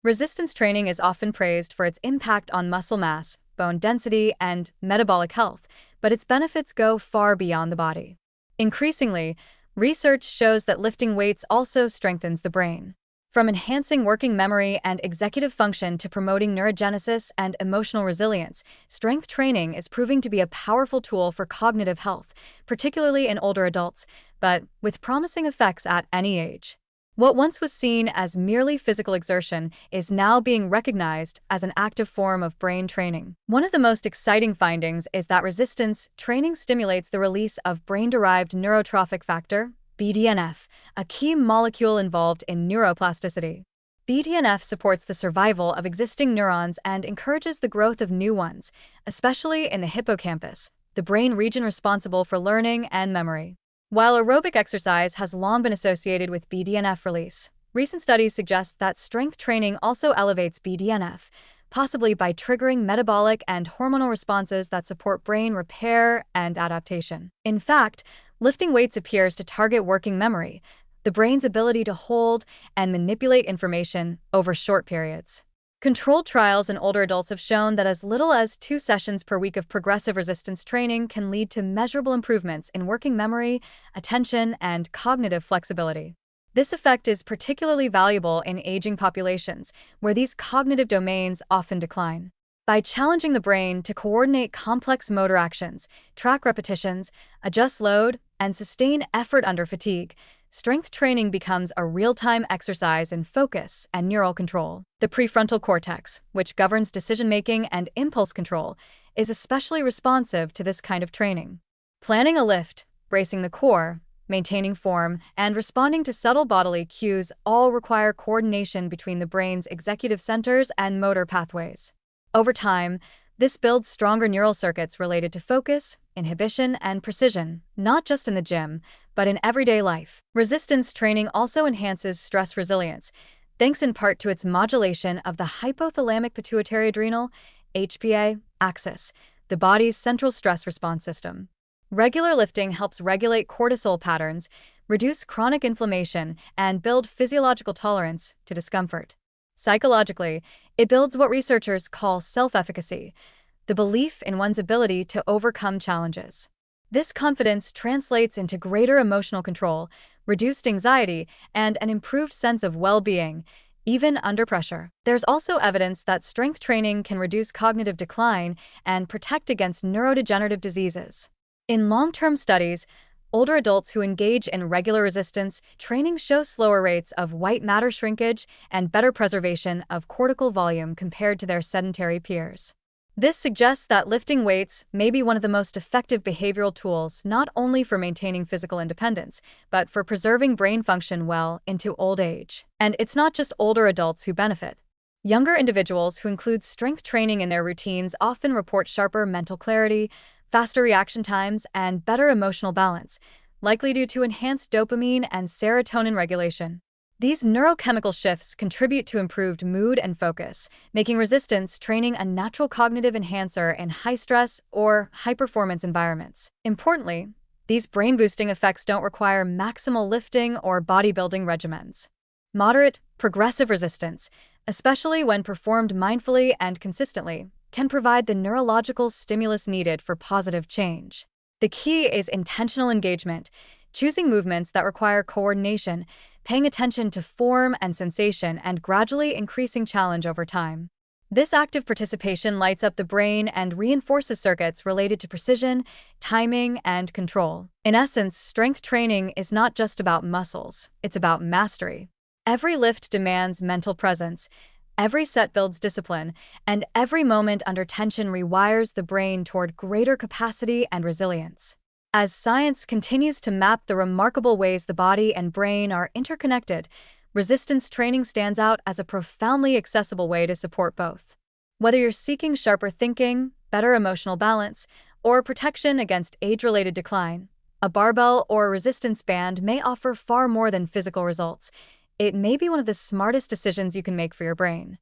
Resistance training is often praised for its impact on muscle mass, bone density, and metabolic health, but its benefits go far beyond the body. Increasingly, research shows that lifting weights also strengthens the brain. From enhancing working memory and executive function to promoting neurogenesis and emotional resilience, strength training is proving to be a powerful tool for cognitive health, particularly in older adults, but with promising effects at any age. What once was seen as merely physical exertion is now being recognized as an active form of brain training. One of the most exciting findings is that resistance training stimulates the release of brain-derived neurotrophic factor, BDNF, a key molecule involved in neuroplasticity. BDNF supports the survival of existing neurons and encourages the growth of new ones, especially in the hippocampus, the brain region responsible for learning and memory. While aerobic exercise has long been associated with BDNF release, recent studies suggest that strength training also elevates BDNF, possibly by triggering metabolic and hormonal responses that support brain repair and adaptation. In fact, lifting weights appears to target working memory, the brain's ability to hold and manipulate information over short periods. Controlled trials in older adults have shown that as little as 2 sessions per week of progressive resistance training can lead to measurable improvements in working memory, attention, and cognitive flexibility. This effect is particularly valuable in aging populations, where these cognitive domains often decline. By challenging the brain to coordinate complex motor actions, track repetitions, adjust load, and sustain effort under fatigue, strength training becomes a real-time exercise in focus and neural control. The prefrontal cortex, which governs decision-making and impulse control, is especially responsive to this kind of training. Planning a lift, bracing the core, maintaining form, and responding to subtle bodily cues all require coordination between the brain's executive centers and motor pathways. Over time, this builds stronger neural circuits related to focus, inhibition, and precision, not just in the gym, but in everyday life. Resistance training also enhances stress resilience, thanks in part to its modulation of the hypothalamic pituitary adrenal (HPA) axis, the body's central stress response system. Regular lifting helps regulate cortisol patterns, reduce chronic inflammation, and build physiological tolerance to discomfort. Psychologically, it builds what researchers call self-efficacy, the belief in one's ability to overcome challenges. This confidence translates into greater emotional control, reduced anxiety, and an improved sense of well-being, even under pressure. There's also evidence that strength training can reduce cognitive decline and protect against neurodegenerative diseases. In long-term studies, older adults who engage in regular resistance training show slower rates of white matter shrinkage and better preservation of cortical volume compared to their sedentary peers. This suggests that lifting weights may be one of the most effective behavioral tools not only for maintaining physical independence, but for preserving brain function well into old age. And it's not just older adults who benefit. Younger individuals who include strength training in their routines often report sharper mental clarity, faster reaction times, and better emotional balance, likely due to enhanced dopamine and serotonin regulation. These neurochemical shifts contribute to improved mood and focus, making resistance training a natural cognitive enhancer in high-stress or high-performance environments. Importantly, these brain-boosting effects don't require maximal lifting or bodybuilding regimens. Moderate, progressive resistance, especially when performed mindfully and consistently, can provide the neurological stimulus needed for positive change. The key is intentional engagement, choosing movements that require coordination, paying attention to form and sensation, and gradually increasing challenge over time. This active participation lights up the brain and reinforces circuits related to precision, timing, and control. In essence, strength training is not just about muscles, it's about mastery. Every lift demands mental presence, every set builds discipline, and every moment under tension rewires the brain toward greater capacity and resilience. As science continues to map the remarkable ways the body and brain are interconnected, resistance training stands out as a profoundly accessible way to support both. Whether you're seeking sharper thinking, better emotional balance, or protection against age-related decline, a barbell or a resistance band may offer far more than physical results. It may be one of the smartest decisions you can make for your brain.